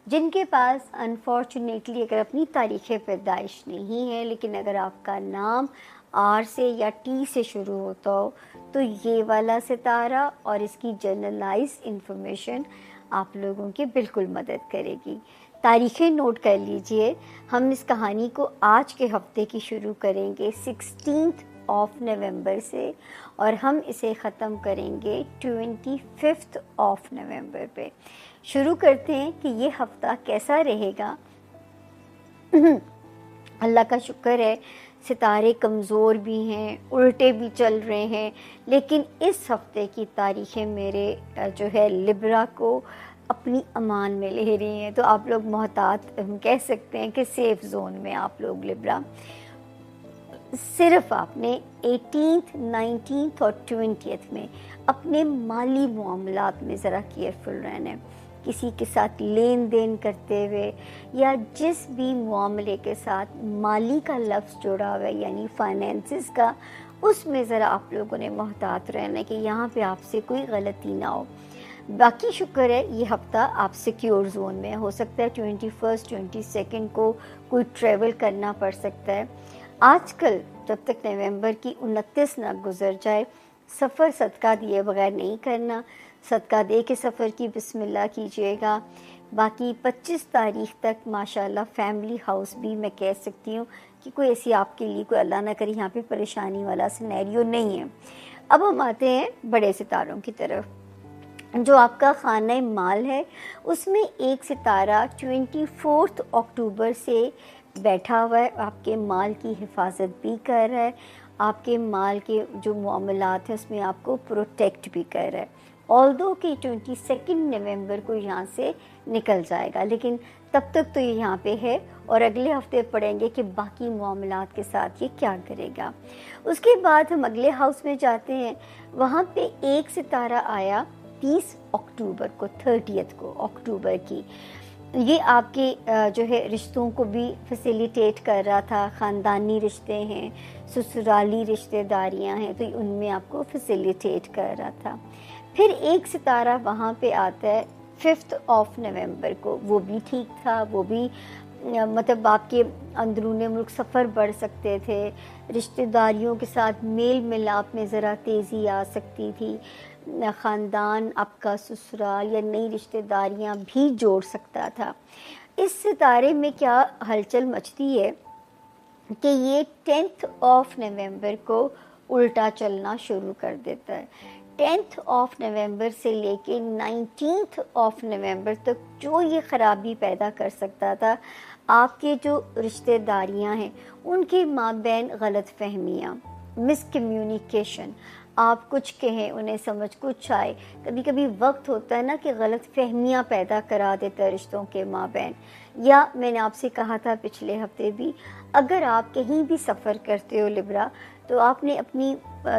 جن کے پاس انفارچونیٹلی اگر اپنی تاریخ پیدائش نہیں ہے لیکن اگر آپ کا نام آر سے یا ٹی سے شروع ہوتا ہو تو یہ والا ستارہ اور اس کی جنرلائز انفارمیشن آپ لوگوں کی بالکل مدد کرے گی. تاریخیں نوٹ کر لیجئے. ہم اس کہانی کو آج کے ہفتے کی شروع کریں گے 16 نومبر سے اور ہم اسے ختم کریں گے 25 نومبر پہ. شروع کرتے ہیں کہ یہ ہفتہ کیسا رہے گا. اللہ کا شکر ہے ستارے کمزور بھی ہیں، الٹے بھی چل رہے ہیں، لیکن اس ہفتے کی تاریخیں میرے جو ہے لبرا کو اپنی امان میں لے رہی ہیں. تو آپ لوگ محتاط کہہ سکتے ہیں کہ سیف زون میں آپ لوگ لبرا. صرف آپ نے 18 19 اور 20 میں اپنے مالی معاملات میں ذرا کیئرفل رہنا ہے. کسی کے ساتھ لین دین کرتے ہوئے یا جس بھی معاملے کے ساتھ مالی کا لفظ جڑا ہوا ہے یعنی فائنینسز کا، اس میں ذرا آپ لوگوں نے محتاط رہنا ہے کہ یہاں پہ آپ سے کوئی غلطی نہ ہو. باقی شکر ہے یہ ہفتہ آپ سیکیور زون میں ہو سکتا ہے. 21 22 کو کوئی ٹریول کرنا پڑ سکتا ہے. آج کل جب تک نومبر کی 29 نہ گزر جائے سفر صدقہ دیے بغیر نہیں کرنا. صدقہ دے کے سفر کی بسم اللہ کیجیے گا. باقی 25 تاریخ تک ماشاءاللہ فیملی ہاؤس بھی میں کہہ سکتی ہوں کہ کوئی ایسی آپ کے لیے کوئی اللہ نہ کرے یہاں پہ پریشانی والا سینیریو نہیں ہے. اب ہم آتے ہیں بڑے ستاروں کی طرف. جو آپ کا خانہ مال ہے اس میں ایک ستارہ 24 اکتوبر سے بیٹھا ہوا ہے. آپ کے مال کی حفاظت بھی کر رہا ہے، آپ کے مال کے جو معاملات ہیں اس میں آپ کو پروٹیکٹ بھی کر رہا ہے. آلدو کہ 22 نومبر کو یہاں سے نکل جائے گا، لیکن تب تک تو یہ یہاں پہ ہے اور اگلے ہفتے پڑھیں گے کہ باقی معاملات کے ساتھ یہ کیا کرے گا. اس کے بعد ہم اگلے ہاؤس میں جاتے ہیں. وہاں پہ ایک ستارہ آیا 30 اکتوبر کو، 30 کو اکتوبر کی. یہ آپ کے جو ہے رشتوں کو بھی فیسیلیٹیٹ کر رہا تھا. خاندانی رشتے ہیں، سسرالی رشتہ داریاں ہیں تو ان میں آپ کو فیسیلیٹیٹ کر رہا تھا. پھر ایک ستارہ وہاں پہ آتا ہے 5 نومبر کو. وہ بھی ٹھیک تھا، وہ بھی مطلب آپ کے اندرون ملک سفر بڑھ سکتے تھے، رشتہ داریوں کے ساتھ میل ملاپ میں ذرا تیزی آ سکتی تھی، خاندان آپ کا سسرال یا نئی رشتہ داریاں بھی جوڑ سکتا تھا. اس ستارے میں کیا ہلچل مچتی ہے کہ یہ 10 نومبر کو الٹا چلنا شروع کر دیتا ہے. 10 نومبر سے لے کے 19 نومبر تک جو یہ خرابی پیدا کر سکتا تھا، آپ کے جو رشتہ داریاں ہیں ان کے مابین غلط فہمیاں، مس کمیونیکیشن، آپ کچھ کہیں انہیں سمجھ کچھ آئے. کبھی کبھی وقت ہوتا ہے نا کہ غلط فہمیاں پیدا کرا دیتا ہے رشتوں کے مابین. یا میں نے آپ سے کہا تھا پچھلے ہفتے بھی، اگر آپ کہیں بھی سفر کرتے ہو لبرا تو آپ نے اپنی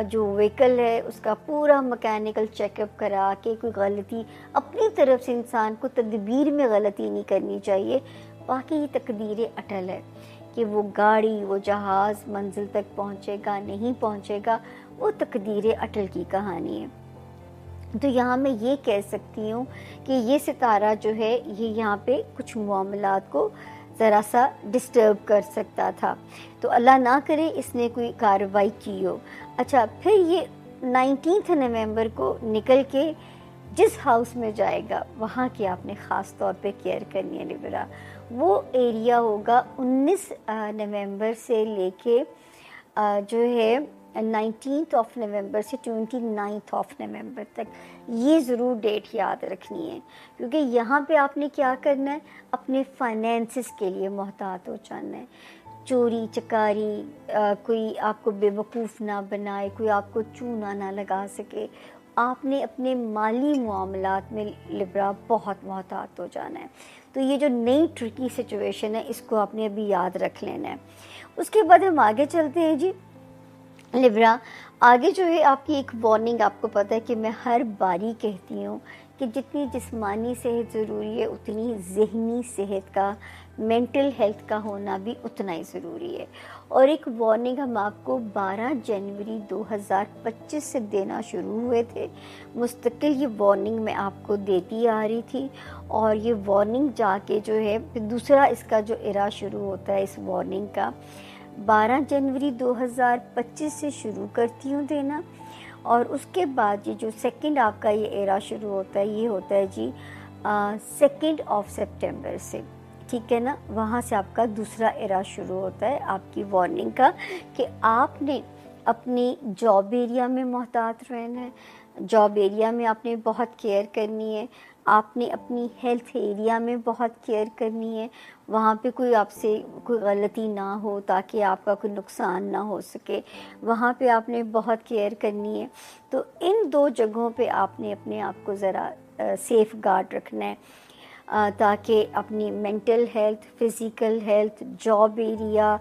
جو وہیکل ہے اس کا پورا مکینیکل چیک اپ کرا کے کوئی غلطی اپنی طرف سے انسان کو تدبیر میں غلطی نہیں کرنی چاہیے. باقی یہ تقدیر اٹل ہے کہ وہ گاڑی وہ جہاز منزل تک پہنچے گا نہیں پہنچے گا، وہ تقدیر اٹل کی کہانی ہے. تو یہاں میں یہ کہہ سکتی ہوں کہ یہ ستارہ جو ہے یہ یہاں پہ کچھ معاملات کو ذرا سا ڈسٹرب کر سکتا تھا. تو اللہ نہ کرے اس نے کوئی کارروائی کی ہو. اچھا پھر یہ 19 نومبر کو نکل کے جس ہاؤس میں جائے گا وہاں کی آپ نے خاص طور پہ کیئر کرنی ہے لبرا. وہ ایریا ہوگا 19 نومبر سے لے کے جو ہے 19 نومبر سے 29 نومبر تک. یہ ضرور ڈیٹ یاد رکھنی ہے کیونکہ یہاں پہ آپ نے کیا کرنا ہے، اپنے فائنینسز کے لیے محتاط ہو جانا ہے. چوری چکاری، کوئی آپ کو بے وقوف نہ بنائے، کوئی آپ کو چونا نہ لگا سکے. آپ نے اپنے مالی معاملات میں لبرا بہت محتاط ہو جانا ہے. تو یہ جو نئی ٹرکی سچویشن ہے اس کو آپ نے ابھی یاد رکھ لینا ہے. اس کے بعد ہم آگے چلتے ہیں جی لبرا. آگے جو ہے آپ کی ایک وارننگ، آپ کو پتہ ہے کہ میں ہر باری کہتی ہوں کہ جتنی جسمانی صحت ضروری ہے اتنی ذہنی صحت کا، مینٹل ہیلتھ کا ہونا بھی اتنا ہی ضروری ہے۔ اور ایک وارننگ ہم آپ کو 12 جنوری 2025 سے دینا شروع ہوئے تھے، مستقل یہ وارننگ میں آپ کو دیتی آ رہی تھی، اور یہ وارننگ جا کے جو ہے دوسرا اس کا جو ایرا شروع ہوتا ہے اس وارننگ کا 12 جنوری 2025 سے شروع کرتی ہوں دینا، اور اس کے بعد یہ جو سیکنڈ آپ کا یہ ایرا شروع ہوتا ہے یہ ہوتا ہے جی 2 سپٹمبر سے، ٹھیک ہے نا، وہاں سے آپ کا دوسرا ایرا شروع ہوتا ہے آپ کی وارننگ کا، کہ آپ نے اپنی جاب ایریا میں محتاط رہنا ہے، جاب ایریا میں آپ نے بہت کیئر کرنی ہے، آپ نے اپنی ہیلتھ ایریا میں بہت کیئر کرنی ہے، وہاں پہ کوئی آپ سے کوئی غلطی نہ ہو تاکہ آپ کا کوئی نقصان نہ ہو سکے، وہاں پہ آپ نے بہت کیئر کرنی ہے۔ تو ان 2 جگہوں پہ آپ نے اپنے آپ کو ذرا سیف گارڈ رکھنا ہے، تاکہ اپنی mental health, physical health, job area,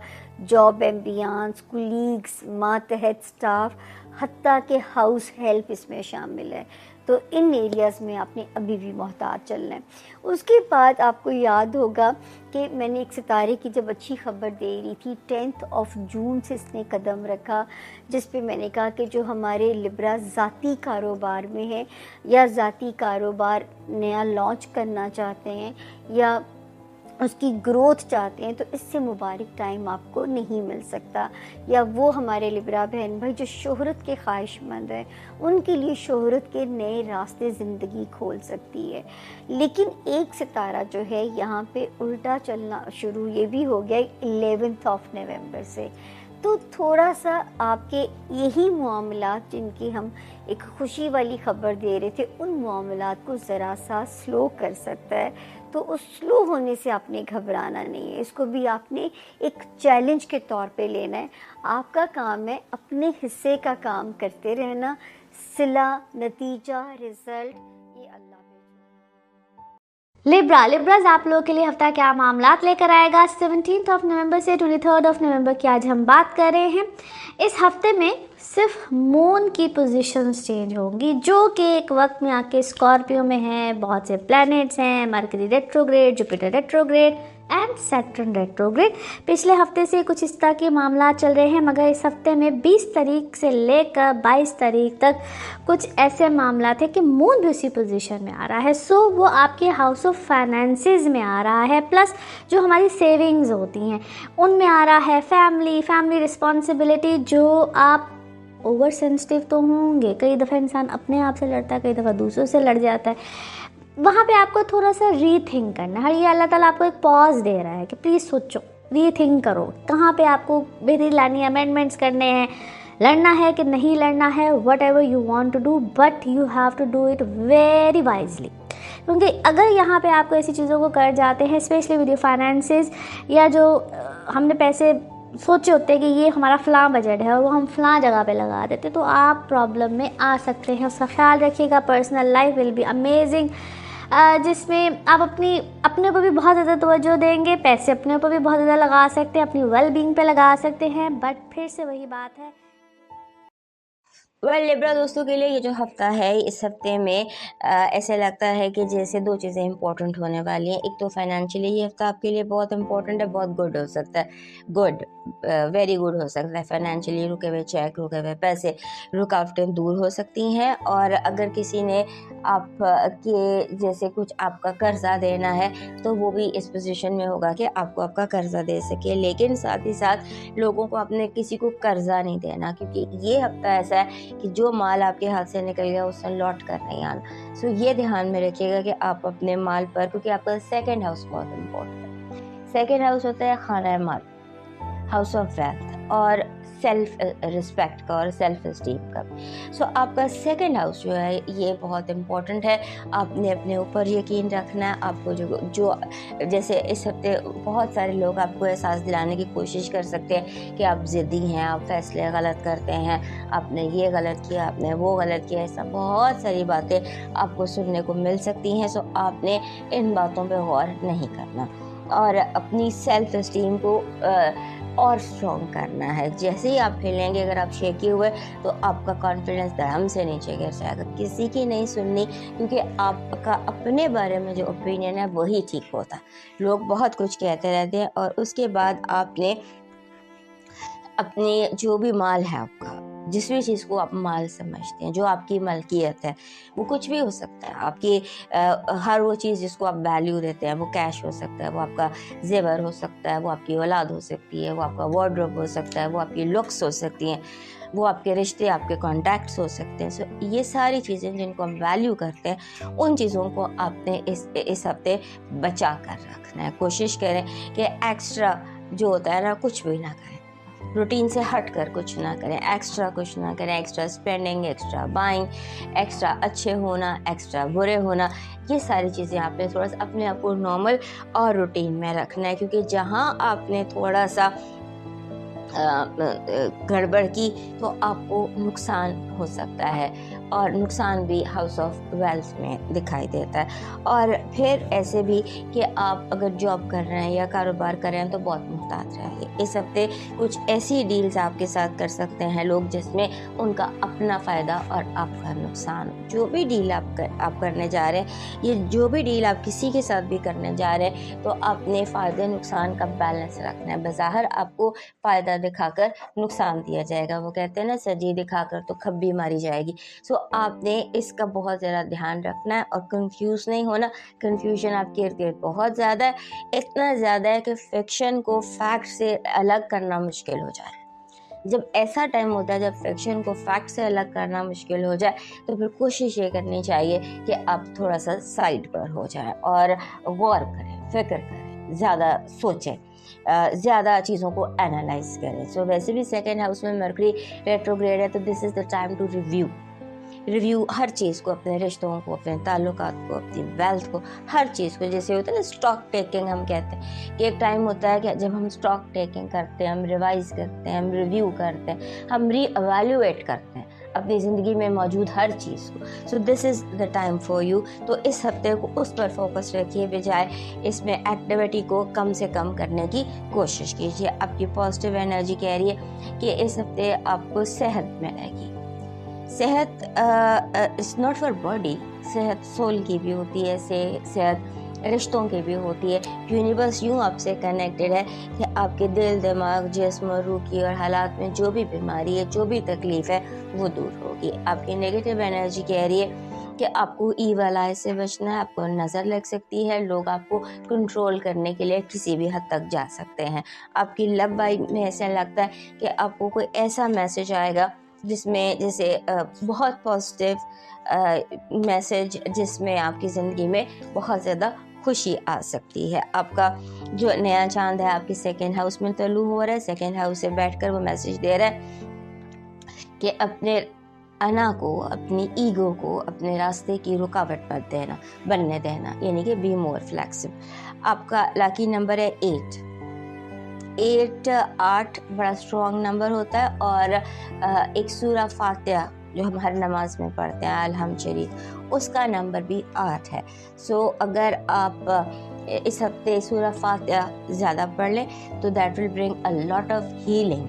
job ambience, colleagues, ماتحت سٹاف، حتیٰ کہ ہاؤس ہیلپ اس میں شامل ہے، تو ان ایریاز میں آپ نے ابھی بھی محتاط چلنا ہے۔ اس کے بعد آپ کو یاد ہوگا کہ میں نے ایک ستارے کی جب اچھی خبر دے رہی تھی 10 جون سے اس نے قدم رکھا، جس پہ میں نے کہا کہ جو ہمارے لبرا ذاتی کاروبار میں ہے یا ذاتی کاروبار نیا لانچ کرنا چاہتے ہیں یا اس کی گروتھ چاہتے ہیں، تو اس سے مبارک ٹائم آپ کو نہیں مل سکتا، یا وہ ہمارے لبرا بہن بھائی جو شہرت کے خواہش مند ہیں ان کے لیے شہرت کے نئے راستے زندگی کھول سکتی ہے۔ لیکن ایک ستارہ جو ہے یہاں پہ الٹا چلنا شروع یہ بھی ہو گیا 11 نومبر سے، تو تھوڑا سا آپ کے یہی معاملات جن کی ہم ایک خوشی والی خبر دے رہے تھے ان معاملات کو ذرا سا سلو کر سکتا ہے، تو اس سلو ہونے سے آپ نے گھبرانا نہیں ہے، اس کو بھی آپ نے ایک چیلنج کے طور پہ لینا ہے۔ آپ کا کام ہے اپنے حصے کا کام کرتے رہنا، صلہ، نتیجہ، رزلٹ یہ اللہ پہ۔ لیبراز آپ لوگوں کے لیے ہفتہ کیا معاملات لے کر آئے گا 17 نومبر سے 23 نومبر کی آج ہم بات کر رہے ہیں۔ اس ہفتے میں صرف مون کی پوزیشنز چینج ہوں گی، جو کہ ایک وقت میں آ کے اسکارپیو میں ہیں، بہت سے پلینٹس ہیں، مرکری ریٹروگریڈ، جوپیٹر ریٹروگریڈ اینڈ سیٹرن ریٹروگریڈ۔ پچھلے ہفتے سے کچھ اس طرح کے معاملات چل رہے ہیں، مگر اس ہفتے میں 20 تاریخ سے لے کر 22 تاریخ تک کچھ ایسے معاملات ہیں کہ مون بھی اسی پوزیشن میں آ رہا ہے، سو وہ آپ کے ہاؤس آف فائنینسز میں آ رہا ہے، پلس جو ہماری سیونگز ہوتی ہیں ان میں آ رہا ہے، فیملی رسپانسبلٹی، جو آپ اوور سینسٹیو تو ہوں گے، کئی دفعہ انسان اپنے آپ سے لڑتا ہے، کئی دفعہ دوسروں سے لڑ جاتا ہے، وہاں پہ آپ کو تھوڑا سا ری تھنک کرنا ہے۔ یہ اللہ تعالیٰ آپ کو ایک پاز دے رہا ہے کہ پلیز سوچو، ری تھنک کرو، کہاں پہ آپ کو بہتری لانی ہے، امینڈمنٹس کرنے ہیں، لڑنا ہے کہ نہیں لڑنا ہے، what ever you want to do, but you have to do it very wisely, کیونکہ اگر یہاں پہ آپ کو ایسی چیزوں کو کر جاتے ہیں، اسپیشلی ود یور فائنینسز، یا جو ہم نے پیسے سوچے ہوتے ہیں کہ یہ ہمارا فلاں بجٹ ہے اور وہ ہم فلاں جگہ پہ لگا دیتے، تو آپ پرابلم میں آ سکتے ہیں۔ اس کا خیال رکھیے گا۔ Personal life will be amazing, جس میں آپ اپنے اوپر بھی بہت زیادہ توجہ دیں گے، پیسے اپنے اوپر بھی بہت زیادہ لگا سکتے ہیں، اپنی ویل بینگ پہ لگا سکتے ہیں، بٹ پھر سے وہی بات ہے۔ لیبرا دوستوں کے لیے یہ جو ہفتہ ہے، اس ہفتے میں ایسے لگتا ہے کہ جیسے 2 چیزیں امپورٹنٹ ہونے والی ہیں۔ ایک تو فائنینشلی یہ ہفتہ آپ کے لیے بہت امپورٹنٹ ہے، بہت گڈ ہو سکتا ہے، ویری گڈ ہو سکتا ہے۔ فائنینشلی رکے ہوئے چیک، رکے ہوئے پیسے، رکاوٹیں دور ہو سکتی ہیں، اور اگر کسی نے آپ کے جیسے کچھ آپ کا قرضہ دینا ہے تو وہ بھی اس پوزیشن میں ہوگا کہ آپ کو آپ کا قرضہ دے سکے، لیکن ساتھ ہی ساتھ لوگوں کو اپنے کسی کو قرضہ نہیں دینا، کیونکہ یہ ہفتہ ایسا ہے کہ جو مال آپ کے ہاتھ سے نکل گیا اس سے لوٹ کر نہیں آنا۔ سو یہ دھیان میں رکھیے گا کہ آپ اپنے مال پر، کیونکہ آپ کا سیکنڈ ہاؤس بہت امپورٹنٹ ہے۔ سیکنڈ ہاؤس ہوتا ہے خانہ مال، ہاؤس آف ویلتھ، اور سیلف رسپیکٹ کا اور سیلف اسٹیم کا۔ سو آپ کا سیکنڈ ہاؤس جو ہے یہ بہت امپورٹنٹ ہے۔ آپ نے اپنے اوپر یقین رکھنا ہے۔ آپ کو جو جیسے اس ہفتے بہت سارے لوگ آپ کو احساس دلانے کی کوشش کر سکتے ہیں کہ آپ ضدی ہیں، آپ فیصلے غلط کرتے ہیں، آپ نے یہ غلط کیا، آپ نے وہ غلط کیا، ایسا بہت ساری باتیں آپ کو سننے کو مل سکتی ہیں۔ سو آپ نے ان باتوں پہ غور نہیں کرنا، اور اپنی سیلف اسٹیم کو اور اسٹرانگ کرنا ہے. جیسے ہی آپ ہلیں گے, اگر آپ شیکی ہوئے تو آپ کا کانفیڈنس دھڑام سے نیچے گر جائے گا. کسی کی نہیں سننی, کیونکہ آپ کا اپنے بارے میں جو اوپینین ہے وہی ٹھیک ہوتا ہے. لوگ بہت کچھ کہتے رہتے ہیں, اور اس کے بعد آپ نے اپنی جو بھی مال ہے آپ کا, جس بھی چیز کو آپ مال سمجھتے ہیں, جو آپ کی ملکیت ہے, وہ کچھ بھی ہو سکتا ہے. آپ کی ہر وہ چیز جس کو آپ ویلیو دیتے ہیں, وہ کیش ہو سکتا ہے, وہ آپ کا زیور ہو سکتا ہے, وہ آپ کی اولاد ہو سکتی ہے, وہ آپ کا وارڈروب ہو سکتا ہے, وہ آپ کی لکس ہو سکتی ہیں, وہ آپ کے رشتے, آپ کے کانٹیکٹس ہو سکتے ہیں. سو یہ ساری چیزیں جن کو ہم ویلیو کرتے ہیں, ان چیزوں کو آپ نے اس ہفتے بچا کر رکھنا ہے. کوشش کریں کہ ایکسٹرا جو ہوتا ہے نا, کچھ بھی نہ کریں, روٹین سے ہٹ کر کچھ نہ کریں, ایکسٹرا کچھ نہ کریں. Extra spending, extra buying, extra اچھے ہونا, ایکسٹرا برے ہونا, یہ ساری چیزیں آپ نے تھوڑا سا اپنے آپ کو نارمل اور روٹین میں رکھنا ہے. کیونکہ جہاں آپ نے تھوڑا سا گڑبڑ کی تو آپ کو نقصان ہو سکتا ہے, اور نقصان بھی ہاؤس آف ویلتھ میں دکھائی دیتا ہے. اور پھر ایسے بھی کہ آپ اگر جاب کر رہے ہیں یا کاروبار کر رہے ہیں تو بہت محتاط رہیے. اس ہفتے کچھ ایسی ڈیلز آپ کے ساتھ کر سکتے ہیں لوگ جس میں ان کا اپنا فائدہ اور آپ کا نقصان. جو بھی ڈیل آپ کرنے جا رہے ہیں, یہ جو بھی ڈیل آپ کسی کے ساتھ بھی کرنے جا رہے ہیں, تو آپ نے فائدے نقصان کا بیلنس رکھنا ہے. بظاہر آپ کو فائدہ دکھا کر نقصان دیا جائے گا, وہ کہتے ہیں نا سجی دکھا کر تو کھبی ماری جائے گی. سو آپ نے اس کا بہت زیادہ دھیان رکھنا ہے, اور کنفیوز نہیں ہونا. کنفیوژن آپ کے ارد گرد بہت زیادہ ہے, اتنا زیادہ ہے کہ فکشن کو فیکٹ سے الگ کرنا مشکل ہو جائے. جب ایسا ٹائم ہوتا ہے جب فکشن کو فیکٹ سے الگ کرنا مشکل ہو جائے, تو پھر کوشش یہ کرنی چاہیے کہ آپ تھوڑا سا سائڈ پر ہو جائیں اور غور کریں, فکر کریں, زیادہ سوچیں, زیادہ چیزوں کو اینالائز کریں. سو ویسے بھی سیکنڈ ہاؤس میں مرکری ریٹروگریڈ ہے, تو دس از دا ٹائم ٹو ریویو ہر چیز کو, اپنے رشتوں کو, اپنے تعلقات کو, اپنی ویلتھ کو, ہر چیز کو. جیسے ہوتا ہے نا اسٹاک ٹیکنگ, ہم کہتے ہیں کہ ایک ٹائم ہوتا ہے کہ جب ہم اسٹاک ٹیکنگ کرتے ہیں, ہم ریوائز کرتے ہیں, ہم ریویو کرتے ہیں, ہم ری ایویلویٹ کرتے ہیں اپنی زندگی میں موجود ہر چیز کو. سو دس از دا ٹائم فار یو. تو اس ہفتے کو اس پر فوکس رکھیے, بجائے اس میں ایکٹیویٹی کو کم سے کم کرنے کی کوشش کیجیے. آپ کی پازیٹیو انرجی کہہ رہی ہے کہ اس ہفتے آپ کو صحت ملے گی. صحت اٹس ناٹ فار باڈی, صحت سول کی بھی ہوتی ہے, صحت رشتوں کی بھی ہوتی ہے. یونیورس یوں آپ سے کنیکٹڈ ہے کہ آپ کے دل, دماغ, جسم اور روح کی اور حالات میں جو بھی بیماری ہے, جو بھی تکلیف ہے, وہ دور ہوگی. آپ کی نیگیٹو انرجی کہہ رہی ہے کہ آپ کو ایول آئی سے بچنا ہے. آپ کو نظر لگ سکتی ہے, لوگ آپ کو کنٹرول کرنے کے لیے کسی بھی حد تک جا سکتے ہیں. آپ کی لو وائب میں ایسا لگتا ہے کہ آپ کو کوئی ایسا میسج آئے گا جس میں جیسے بہت پازیٹیو میسج, جس میں آپ کی زندگی میں بہت زیادہ خوشی آ سکتی ہے. آپ کا جو نیا چاند ہے آپ کے سیکنڈ ہاؤس میں طلوع ہو رہا ہے. سیکنڈ ہاؤس سے بیٹھ کر وہ میسج دے رہا ہے کہ اپنے انا کو, اپنی ایگو کو اپنے راستے کی رکاوٹ مت بننے دینا, یعنی کہ بی مور فلیکسبل. آپ کا لاکی نمبر ہے 8 بڑا اسٹرانگ نمبر ہوتا ہے, اور ایک سورہ فاتحہ جو ہم ہر نماز میں پڑھتے ہیں, الحمد شریف, اس کا نمبر بھی 8 ہے. سو اگر آپ اس ہفتے سورہ فاتحہ زیادہ پڑھ لیں تو that will bring a lot of healing.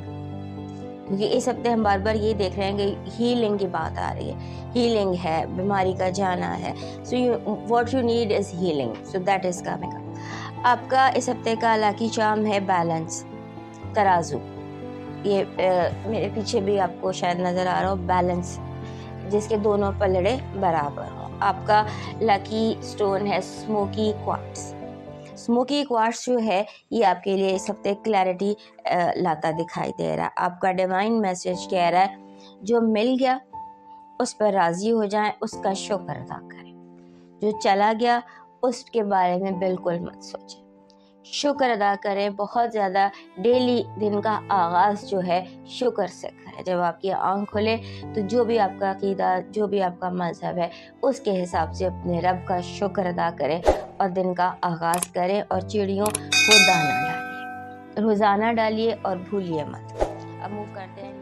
کیونکہ اس ہفتے ہم بار بار یہ دیکھ رہے ہیں کہ ہیلنگ کی بات آ رہی ہے, ہیلنگ ہے, بیماری کا جانا ہے. So what you need is healing, so that is coming up. آپ کا اس ہفتے کا لاکی چارم ہے بیلنس, ترازو. یہ میرے پیچھے بھی آپ کو شاید نظر آ رہا ہو, بیلنس, جس کے دونوں پلڑے برابر ہوں. آپ کا لاکی سٹون ہے اسموکی کوارٹز. اسموکی کوارٹز جو ہے یہ آپ کے لیے اس ہفتے کلیئرٹی لاتا دکھائی دے رہا ہے. آپ کا ڈیوائن میسج کہہ رہا ہے جو مل گیا اس پر راضی ہو جائیں, اس کا شکر ادا کریں. جو چلا گیا اس کے بارے میں بالکل مت سوچیں, شکر ادا کریں بہت زیادہ. ڈیلی دن کا آغاز جو ہے شکر سے کریں. جب آپ کی آنکھ کھلے تو جو بھی آپ کا عقیدہ, جو بھی آپ کا مذہب ہے, اس کے حساب سے اپنے رب کا شکر ادا کریں اور دن کا آغاز کریں. اور چڑیوں کو دانہ ڈالیے, روزانہ ڈالیے اور بھولیے مت. اب موو کرتے ہیں